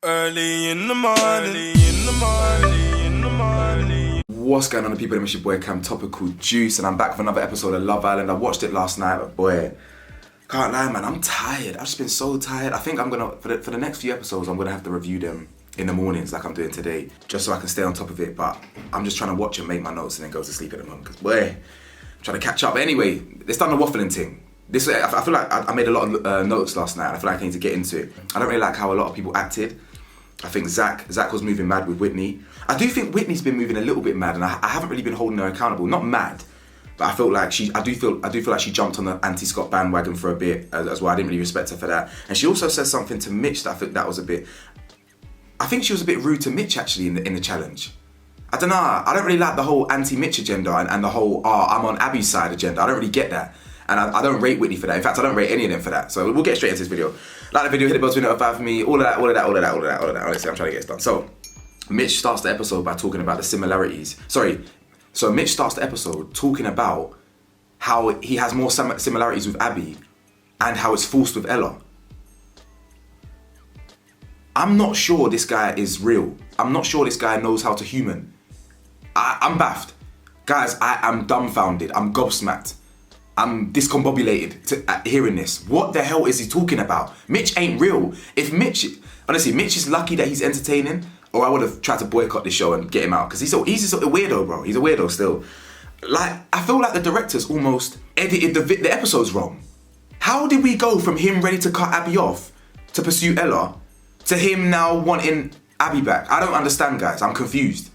Early in the morning. What's going on, people? It's your boy Cam Topical Juice, and I'm back for another episode of Love Island. I watched it last night, but boy, can't lie, man. I'm tired. I've just been so tired. I think I'm gonna for the next few episodes, I'm gonna have to review them in the mornings, like I'm doing today, just so I can stay on top of it. But I'm just trying to watch and make my notes and then go to sleep at the moment, because boy, I'm trying to catch up. But anyway, it's done the waffling thing. I feel like I made a lot of notes last night. I feel like I need to get into it. I don't really like how a lot of people acted. I think Zach was moving mad with Whitney. I do think Whitney's been moving a little bit mad, and I haven't really been holding her accountable. Not mad, but I feel like I do feel like she jumped on the anti-Scott bandwagon for a bit as well. I didn't really respect her for that. And she also said something to Mitch that I think that was a bit. I think she was a bit rude to Mitch actually in the challenge. I don't know. I don't really like the whole anti-Mitch agenda and the whole I'm on Abby's side agenda. I don't really get that. And I don't rate Whitney for that. In fact, I don't rate any of them for that. So we'll get straight into this video. Like the video, hit the bell to notify for me. All of that. Honestly, I'm trying to get this done. So Mitch starts the episode by talking about the similarities. So Mitch starts the episode talking about how he has more similarities with Abby and how it's forced with Ella. I'm not sure this guy is real. I'm not sure this guy knows how to human. I'm baffed. Guys, I am dumbfounded. I'm gobsmacked. I'm discombobulated at hearing this. What the hell is he talking about? Mitch ain't real. Honestly, Mitch is lucky that he's entertaining, or I would have tried to boycott this show and get him out, because he's just a weirdo, bro. He's a weirdo still. Like, I feel like the directors almost edited the episodes wrong. How did we go from him ready to cut Abby off to pursue Ella to him now wanting Abby back? I don't understand, guys. I'm confused.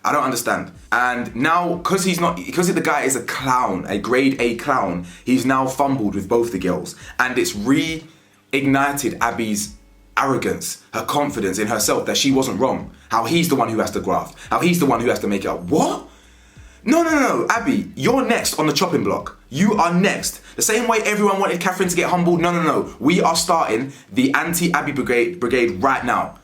I don't understand. And now, because the guy is a clown, a grade A clown, he's now fumbled with both the girls. And it's reignited Abby's arrogance, her confidence in herself that she wasn't wrong. How he's the one who has to graft. How he's the one who has to make it up. What? No, Abby, you're next on the chopping block. You are next. The same way everyone wanted Catherine to get humbled. No. We are starting the anti-Abby brigade right now.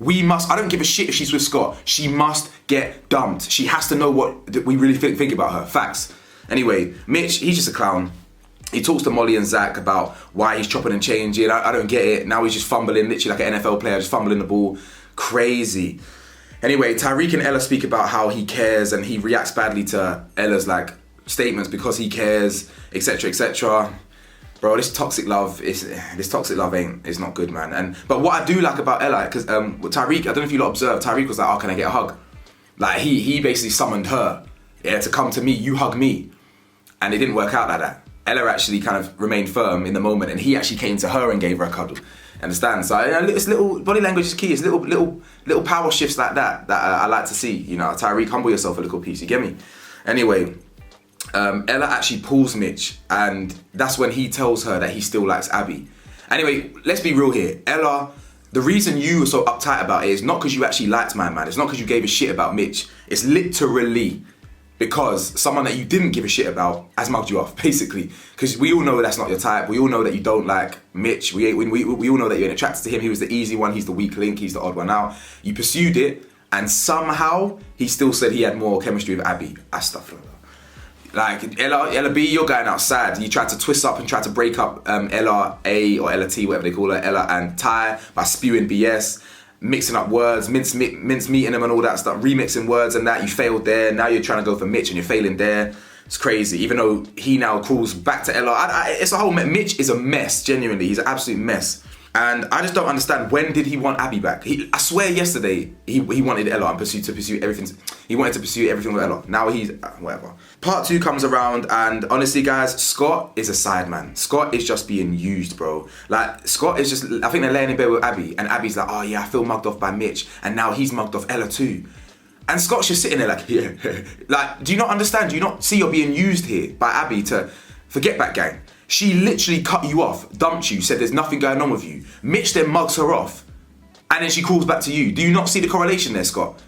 I don't give a shit if she's with Scott. She must get dumped. She has to know what we really think about her. Facts. Anyway, Mitch, he's just a clown. He talks to Molly and Zach about why he's chopping and changing. I don't get it. Now he's just fumbling, literally like an NFL player, just fumbling the ball. Crazy. Anyway, Tyreek and Ella speak about how he cares and he reacts badly to Ella's like statements because he cares, etc., etc. Bro, this toxic love is not good, man. But what I do like about Ella, because Tyreek, I don't know if you lot observed, Tyreek was like, oh, can I get a hug? Like he basically summoned her, to come to me, you hug me. And it didn't work out like that. Ella actually kind of remained firm in the moment, and he actually came to her and gave her a cuddle. Understand? So it's little body language is key. It's little power shifts like that I like to see. You know, Tyreek, humble yourself a little piece. You get me? Anyway. Ella actually pulls Mitch, and that's when he tells her that he still likes Abby. Anyway, let's be real here. Ella, the reason you were so uptight about it is not because you actually liked my man. It's not because you gave a shit about Mitch. It's literally because someone that you didn't give a shit about has mugged you off, basically. Because we all know that's not your type. We all know that you don't like Mitch. We all know that you're attracted to him. He was the easy one. He's the weak link. He's the odd one out. You pursued it, and somehow he still said he had more chemistry with Abby. Astaghfirullah. Like, Ella B, you're going outside. You tried to twist up and try to break up Ella A or Ella T, whatever they call her, Ella and Ty, by spewing BS, mixing up words, mince meeting them and all that stuff, remixing words and that. You failed there. Now you're trying to go for Mitch and you're failing there. It's crazy. Even though he now crawls back to Ella. It's a whole Mitch is a mess, genuinely. He's an absolute mess. And I just don't understand, when did he want Abby back? I swear yesterday he wanted Ella and pursue everything. He wanted to pursue everything with Ella. Now he's whatever. Part 2 comes around, and honestly, guys, Scott is a sideman. Scott is just being used, bro. Like, Scott is just, I think they're laying in bed with Abby, and Abby's like, oh yeah, I feel mugged off by Mitch, and now he's mugged off Ella too. And Scott's just sitting there like, yeah. Like, do you not understand? Do you not see you're being used here by Abby to forget back gang? She literally cut you off, dumped you, said there's nothing going on with you. Mitch then mugs her off, and then she calls back to you. Do you not see the correlation there, Scott?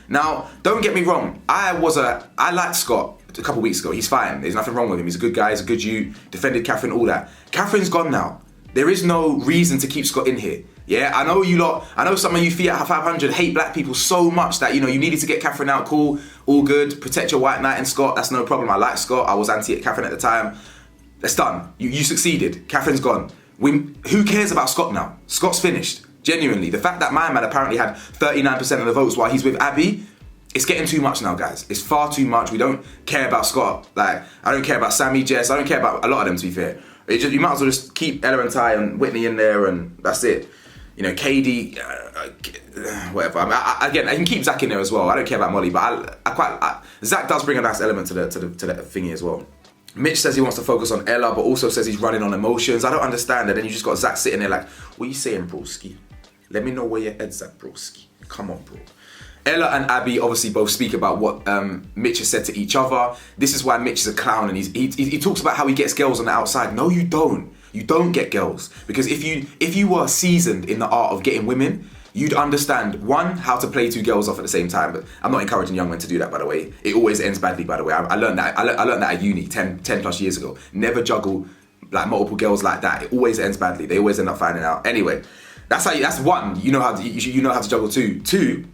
Now, don't get me wrong. I liked Scott a couple weeks ago. He's fine. There's nothing wrong with him. He's a good guy. He's a good you. Defended Catherine, all that. Catherine's gone now. There is no reason to keep Scott in here. Yeah, I know some of you Fiat 500 hate black people so much that, you needed to get Catherine out. Cool, all good. Protect your white knight and Scott. That's no problem. I like Scott. I was anti Catherine at the time. That's done. You succeeded. Catherine's gone. Who cares about Scott now? Scott's finished. Genuinely, the fact that my man apparently had 39% of the votes while he's with Abby, it's getting too much now, guys. It's far too much. We don't care about Scott. Like, I don't care about Sammy, Jess. I don't care about a lot of them, to be fair. You might as well just keep Ella and Ty and Whitney in there, and that's it. You know, KD, whatever. I can keep Zach in there as well. I don't care about Molly, but Zach does bring a nice element to the thingy as well. Mitch says he wants to focus on Ella, but also says he's running on emotions. I don't understand. And then you just got Zach sitting there like, what are you saying, broski? Let me know where your head's at, broski. Come on, bro. Ella and Abby obviously both speak about what Mitch has said to each other. This is why Mitch is a clown, and he talks about how he gets girls on the outside. No, you don't. You don't get girls, because if you were seasoned in the art of getting women, you'd understand, one, how to play two girls off at the same time. But I'm not encouraging young men to do that, by the way. It always ends badly, by the way. I learned that. I learned that at uni 10 plus years ago. Never juggle like multiple girls like that. It always ends badly. They always end up finding out. Anyway, that's one. You know how to juggle. Two,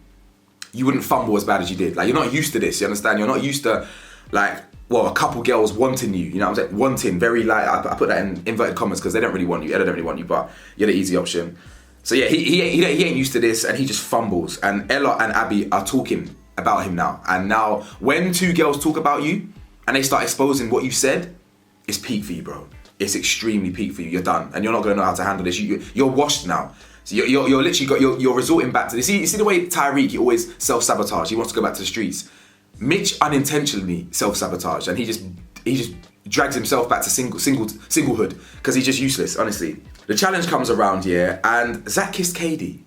you wouldn't fumble as bad as you did. Like, you're not used to this. You understand? You're not used to a couple girls wanting you. You know what I'm saying? Wanting, very like, I put that in inverted commas because they don't really want you. Ella don't really want you, but you're the easy option. So yeah, he ain't used to this, and he just fumbles. And Ella and Abby are talking about him now. And now, when two girls talk about you and they start exposing what you said, it's peak for you, bro. It's extremely peak for you. You're done, and you're not gonna know how to handle this. You're washed now. So you're literally you're resorting back to this. You see the way Tyreek, he always self-sabotage. He wants to go back to the streets. Mitch unintentionally self-sabotaged, and he just drags himself back to singlehood because he's just useless, honestly. The challenge comes around, yeah, and Zach kissed KD.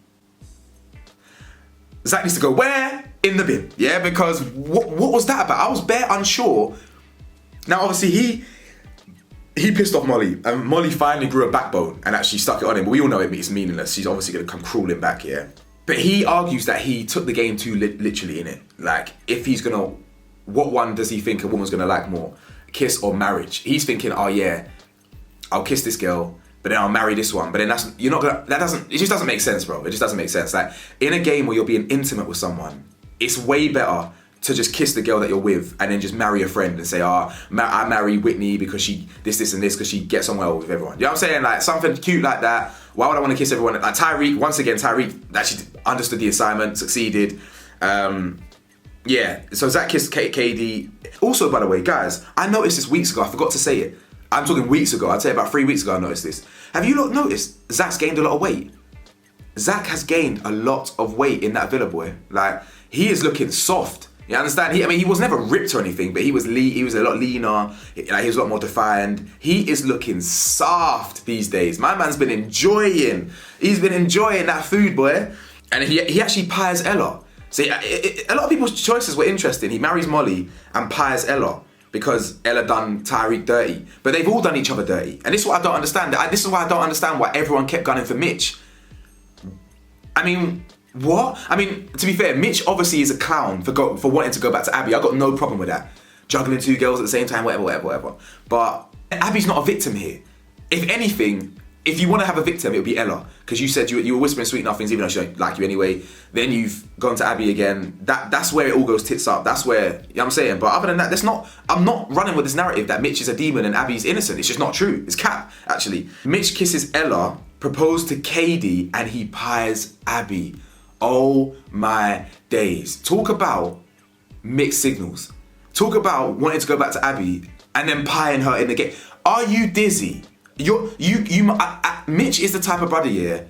Zach needs to go where? In the bin, yeah, because what was that about? I was bare unsure. Now, obviously, he pissed off Molly, and Molly finally grew a backbone and actually stuck it on him, but we all know it's meaningless. She's obviously going to come crawling back, yeah. But he argues that he took the game too literally, innit? Like, if he's gonna, what one does he think a woman's gonna like more? Kiss or marriage? He's thinking, oh yeah, I'll kiss this girl, but then I'll marry this one. But then it just doesn't make sense, bro. It just doesn't make sense. Like, in a game where you're being intimate with someone, it's way better to just kiss the girl that you're with and then just marry a friend and say, I marry Whitney because she this and this, because she gets on well with everyone. You know what I'm saying? Like, something cute like that. Why would I want to kiss everyone? Like Tyreek, once again, Tyreek actually understood the assignment, succeeded. Yeah, so Zach kissed KD. Also, by the way, guys, I noticed this weeks ago. I forgot to say it. I'm talking weeks ago. I'd say about 3 weeks ago I noticed this. Have you not noticed Zach's gained a lot of weight? Zach has gained a lot of weight in that Villa, boy. Like, he is looking soft. You understand? He was never ripped or anything, but he was he was a lot leaner. He was a lot more defined. He is looking soft these days. My man's been enjoying. He's been enjoying that food, boy. And he actually pies Ella. So a lot of people's choices were interesting. He marries Molly and pies Ella because Ella done Tyreek dirty. But they've all done each other dirty. And this is what I don't understand. This is why I don't understand why everyone kept gunning for Mitch. I mean, what? I mean, to be fair, Mitch obviously is a clown for wanting to go back to Abby. I got no problem with that. Juggling two girls at the same time, whatever. But Abby's not a victim here. If anything, if you want to have a victim, it would be Ella. Because you said you were whispering sweet nothings even though she don't like you anyway. Then you've gone to Abby again. That's where it all goes tits up. That's where, you know what I'm saying? But other than that, I'm not running with this narrative that Mitch is a demon and Abby's innocent. It's just not true. It's cap, actually. Mitch kisses Ella, proposed to KD, and he pies Abby. Oh my days. Talk about mixed signals. Talk about wanting to go back to Abby and then pieing her in the game. Are you dizzy? Mitch is the type of brother, yeah,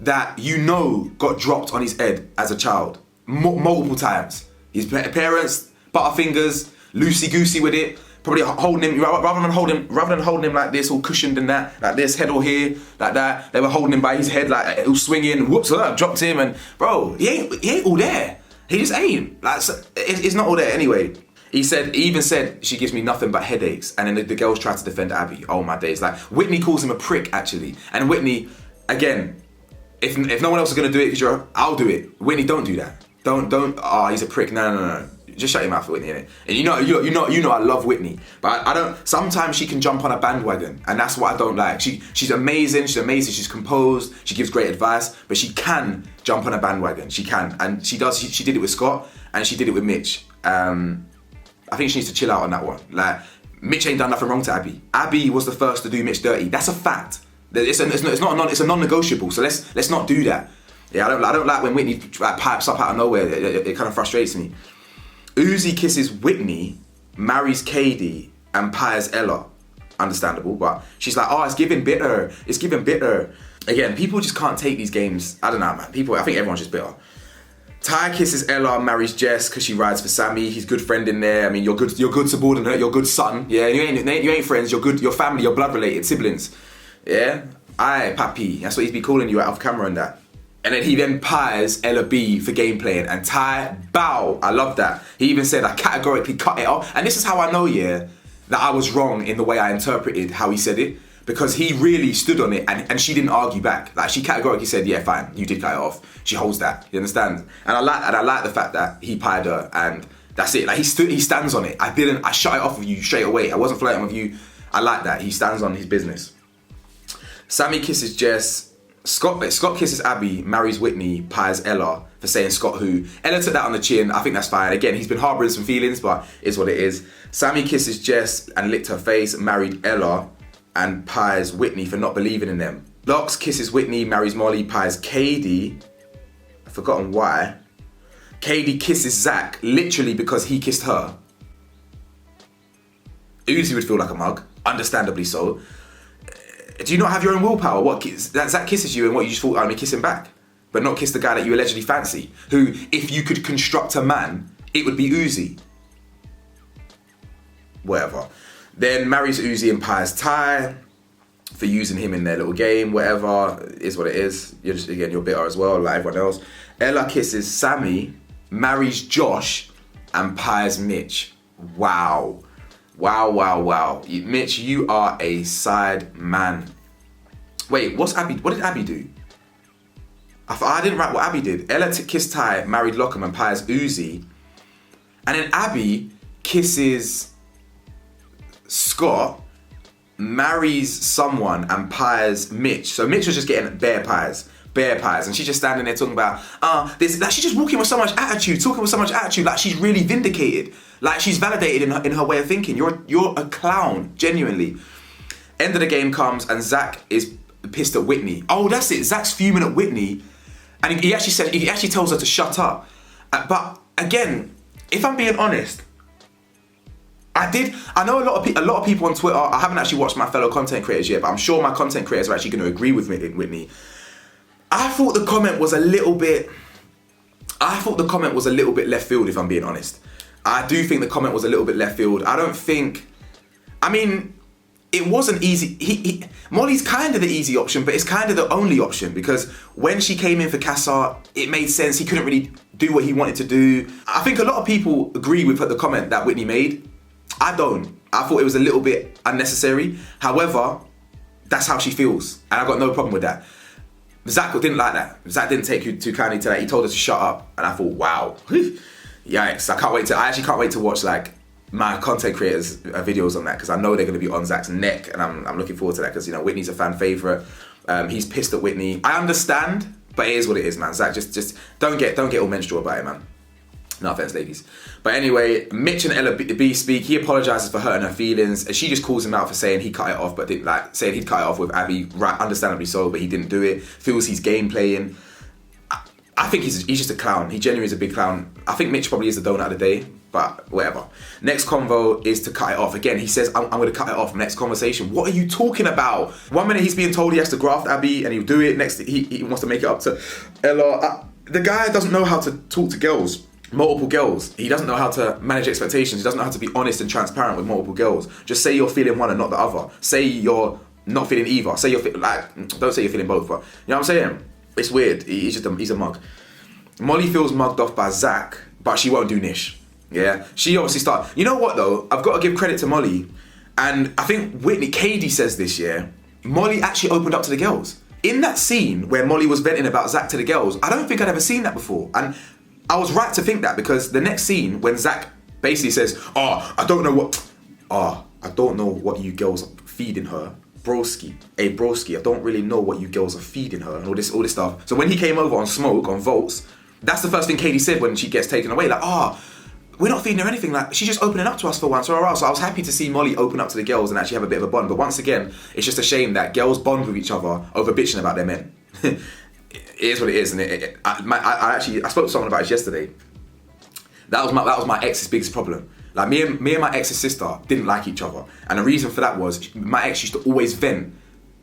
that got dropped on his head as a child multiple times. His parents, butterfingers, loosey-goosey with it, probably holding him, rather than holding him like this, all cushioned and that, like this, head or here, like that. They were holding him by his head, like it was swinging. Whoops! Dropped him, and bro, he ain't all there. He just ain't. Like, it's not all there anyway. He even said she gives me nothing but headaches, and then the girls tried to defend Abby. Oh my days! Like, Whitney calls him a prick actually, and Whitney, again, if no one else is gonna do it, I'll do it. Whitney, don't do that. Don't. Oh, he's a prick. No. Just shut your mouth, Whitney, innit? And you know I love Whitney, but I don't. Sometimes she can jump on a bandwagon, and that's what I don't like. She's amazing. She's composed. She gives great advice, but she can jump on a bandwagon. She can, and she does. She did it with Scott, and she did it with Mitch. I think she needs to chill out on that one. Like, Mitch ain't done nothing wrong to Abby. Abby was the first to do Mitch dirty. That's a fact. It's a non-negotiable. So let's not do that. Yeah, I don't like when Whitney pipes up out of nowhere. It kind of frustrates me. Uzi kisses Whitney, marries Katie, and pies Ella. Understandable, but she's like, oh, it's giving bitter. It's giving bitter. Again, people just can't take these games. I don't know, man. I think everyone's just bitter. Ty kisses Ella, marries Jess because she rides for Sammy. He's good friend in there. I mean, you're good subordinate, you're good son. Yeah, you ain't friends. You're good. You're family. You're blood related, siblings. Yeah, aye, papi. That's what he'd be calling you out of camera and that. And then he pies Ella B for game playing, and Ty, bow. I love that. He even said, I categorically cut it off. And this is how I know, yeah, that I was wrong in the way I interpreted how he said it. Because he really stood on it and she didn't argue back. Like, she categorically said, yeah, fine, you did cut it off. She holds that, you understand? And I like the fact that he pied her and that's it. Like, he stands on it. I shut it off of you straight away. I wasn't flirting with you. I like that. He stands on his business. Sammy kisses Jess. Scott kisses Abby, marries Whitney, pies Ella for saying Scott who. Ella took that on the chin. I think that's fine. Again, he's been harbouring some feelings, but it's what it is. Sammy kisses Jess and licked her face, married Ella, and pies Whitney for not believing in them. Locks kisses Whitney, marries Molly, pies Katie. I've forgotten why. Katie kisses Zach, literally because he kissed her. Uzi would feel like a mug, understandably so. Do you not have your own willpower? What, Zach kisses you and what, you just thought, I'm gonna kiss him back? But not kiss the guy that you allegedly fancy, who, if you could construct a man, it would be Uzi. Whatever. Then marries Uzi and pies Ty for using him in their little game, whatever, is what it is. You're bitter as well, like everyone else. Ella kisses Sammy, marries Josh, and pies Mitch. Wow. Mitch, you are a side man. Wait, what did Abby do? I didn't write what Abby did. Ella kissed Ty, married Lockham, and pies Uzi. And then Abby kisses Scott, marries someone, and pies Mitch. So Mitch was just getting bare pies. And she's just standing there talking about, she's just walking with so much attitude, talking with so much attitude, like she's really vindicated. Like she's validated in her way of thinking. You're a clown, genuinely. End of the game comes and Zach is pissed at Whitney. Oh, that's it. Zach's fuming at Whitney. And he actually tells her to shut up. But again, if I'm being honest, I know a lot of people on Twitter. I haven't actually watched my fellow content creators yet, but I'm sure my content creators are actually going to agree with Whitney. I thought the comment was a little bit left field, if I'm being honest. I do think the comment was a little bit left field. It wasn't easy. Molly's kind of the easy option, but it's kind of the only option, because when she came in for Kassar, it made sense. He couldn't really do what he wanted to do. I think a lot of people agree with the comment that Whitney made. I don't. I thought it was a little bit unnecessary. However, that's how she feels, and I got no problem with that. Zach didn't like that. Zach didn't take you too kindly to that. He told her to shut up, and I thought, wow, yikes! I actually can't wait to watch like my content creators' videos on that, because I know they're going to be on Zach's neck, and I'm looking forward to that, because Whitney's a fan favorite. He's pissed at Whitney. I understand, but it is what it is, man. Zach, just don't get all menstrual about it, man. No offense, ladies. But anyway, Mitch and Ella B speak. He apologizes for hurting her feelings. She just calls him out for saying he cut it off, but didn't, like, saying he'd cut it off with Abby, right, understandably so, but he didn't do it. Feels he's game playing. I think he's just a clown. He genuinely is a big clown. I think Mitch probably is the donut of the day, but whatever. Next convo is to cut it off. Again, he says, I'm going to cut it off. Next conversation. What are you talking about? 1 minute he's being told he has to graft Abby and he'll do it. Next, he wants to make it up to Ella. The guy doesn't know how to talk to girls. Multiple girls. He doesn't know how to manage expectations. He doesn't know how to be honest and transparent with multiple girls. Just say you're feeling one and not the other. Say you're not feeling either. Say don't say you're feeling both. But you know what I'm saying? It's weird. He's a mug. Molly feels mugged off by Zach, but she won't do Nish. Yeah, she obviously started. You know what though? I've got to give credit to Molly, and I think Katie says this year. Molly actually opened up to the girls in that scene where Molly was venting about Zach to the girls. I don't think I'd ever seen that before, and I was right to think that, because the next scene when Zach basically says, I don't know what you girls are feeding her. Broski, I don't really know what you girls are feeding her, and all this stuff. So when he came over on Smoke, on Volts, that's the first thing Katie said when she gets taken away. Like, we're not feeding her anything. Like, she's just opening up to us for once. So I was happy to see Molly open up to the girls and actually have a bit of a bond. But once again, it's just a shame that girls bond with each other over bitching about their men. It is what it is. And I spoke to someone about it yesterday. That was my ex's biggest problem. Like, me and my ex's sister didn't like each other. And the reason for that was my ex used to always vent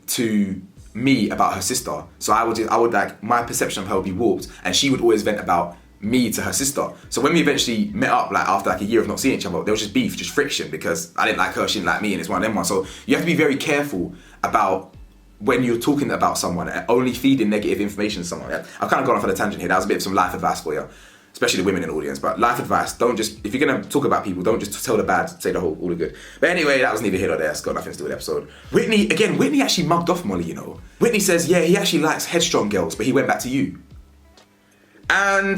to me about her sister. So I would like, my perception of her would be warped, and she would always vent about me to her sister. So when we eventually met up, like after like a year of not seeing each other, there was just beef, just friction, because I didn't like her, she didn't like me, and it's one of them ones. So you have to be very careful about when you're talking about someone and only feeding negative information to someone. Yeah? I've kind of gone off on a tangent here. That was a bit of some life advice for you, especially the women in the audience. But life advice, don't just, if you're gonna talk about people, don't just tell the bad, say all the good. But anyway, that was neither here nor there. It's got nothing to do with the episode. Whitney actually mugged off Molly, you know. Whitney says, yeah, he actually likes headstrong girls, but he went back to you. And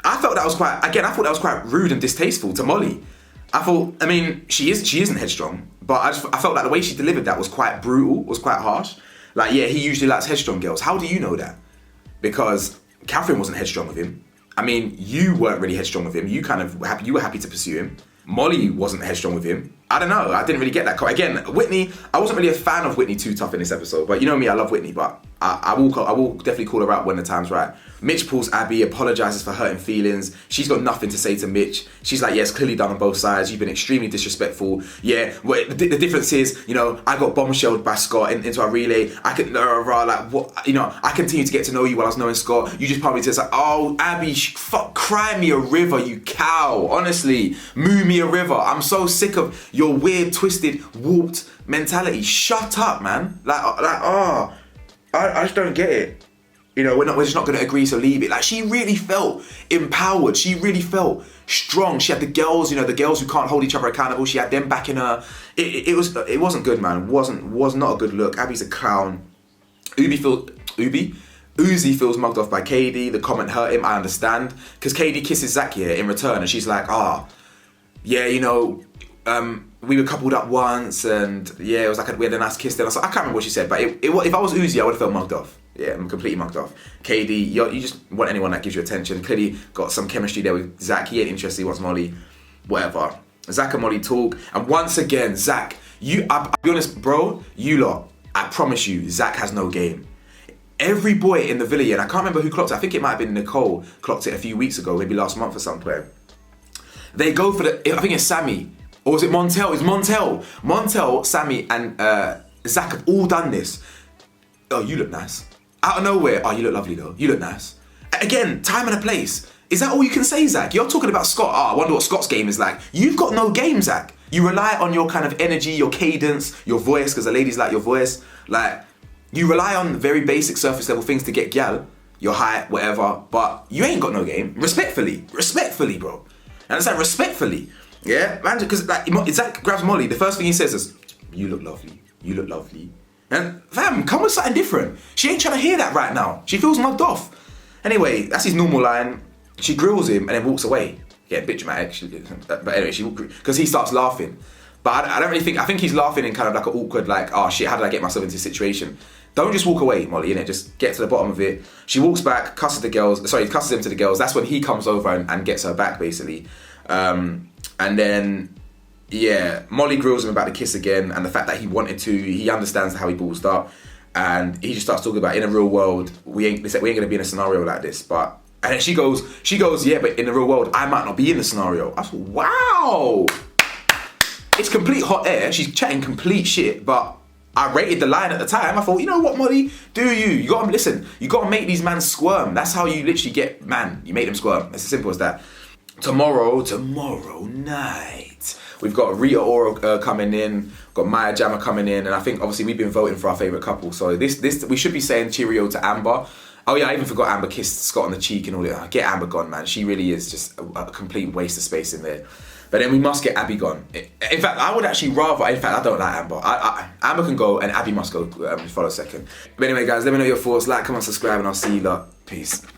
I thought that was quite rude and distasteful to Molly. I mean, she isn't headstrong, but I felt like the way she delivered that was quite brutal, was quite harsh. Like, yeah, he usually likes headstrong girls. How do you know that? Because Catherine wasn't headstrong with him. I mean, you weren't really headstrong with him. You were happy to pursue him. Molly wasn't headstrong with him. I don't know. I didn't really get that. Again, Whitney, I wasn't really a fan of Whitney Too Tough in this episode, but you know me, I love Whitney, but I will definitely call her out when the time's right. Mitch pulls Abby, apologises for hurting feelings. She's got nothing to say to Mitch. She's like, yeah, it's clearly done on both sides. You've been extremely disrespectful. Yeah, well, the difference is, you know, I got bombshelled by Scott into our relay. I continue to get to know you while I was knowing Scott. You just probably just like, oh, Abby, cry me a river, you cow. Honestly, moo me a river. I'm so sick of your weird, twisted, warped mentality. Shut up, man. I just don't get it. You know, we're just not going to agree, so leave it. Like, she really felt empowered. She really felt strong. She had the girls, you know, the girls who can't hold each other accountable. She had them backing her. It wasn't good, man. Was not a good look. Abby's a clown. Uzi feels mugged off by Katie. The comment hurt him. I understand, because Katie kisses Zach here in return, and she's like, yeah, you know, we were coupled up once, and yeah, it was like we had a nice kiss then. I can't remember what she said, but if I was Uzi, I would have felt mugged off. Yeah, I'm completely mugged off. KD, you just want anyone that gives you attention. Clearly got some chemistry there with Zach. He ain't interested, he wants Molly. Whatever. Zach and Molly talk. And once again, Zach, I'll be honest, bro, you lot, I promise you, Zach has no game. Every boy in the villa, and I can't remember who clocked it. I think it might have been Nicole clocked it a few weeks ago, maybe last month or somewhere. They go for I think it's Sammy. Or was it Montel? It's Montel. Montel, Sammy, and Zach have all done this. Oh, you look nice. Out of nowhere, oh, you look lovely though. You look nice. Again, time and a place. Is that all you can say, Zach? You're talking about Scott. Oh, I wonder what Scott's game is like. You've got no game, Zach. You rely on your kind of energy, your cadence, your voice, because the ladies like your voice. Like, you rely on very basic surface level things to get gal, your height, whatever, but you ain't got no game. Respectfully, bro. Understand? Respectfully. Yeah, man, because like, Zach grabs Molly, the first thing he says is, you look lovely. And fam, come with something different. She ain't trying to hear that right now. She feels mugged off. Anyway, that's his normal line. She grills him and then walks away. Yeah, a bit dramatic. But anyway, because he starts laughing. But I don't really think, I think he's laughing in kind of like an awkward, like, oh shit, how did I get myself into this situation? Don't just walk away, Molly, innit? Just get to the bottom of it. She walks back, cusses him to the girls. That's when he comes over and gets her back, basically. And then, yeah, Molly grills him about the kiss again and the fact that he wanted to. He understands how he ballsed up, and he just starts talking about, in a real world, we ain't gonna be in a scenario like this. But and then she goes, yeah, but in the real world, I might not be in the scenario. I thought, wow, it's complete hot air. She's chatting complete shit, but I rated the line at the time. I thought, you know what, Molly, you gotta listen. You gotta make these men squirm. That's how you literally get you make them squirm. It's as simple as that. Tomorrow night, we've got Rita Ora coming in, got Maya Jama coming in, and I think obviously we've been voting for our favourite couple. So this we should be saying cheerio to Amber. Oh yeah, I even forgot Amber kissed Scott on the cheek and all that. Get Amber gone, man. She really is just a complete waste of space in there. But then we must get Abby gone. In fact, I would actually rather. In fact, I don't like Amber. Amber can go, and Abby must go. Follow second. But anyway, guys, let me know your thoughts. Like, comment, subscribe, and I'll see you lot. Peace.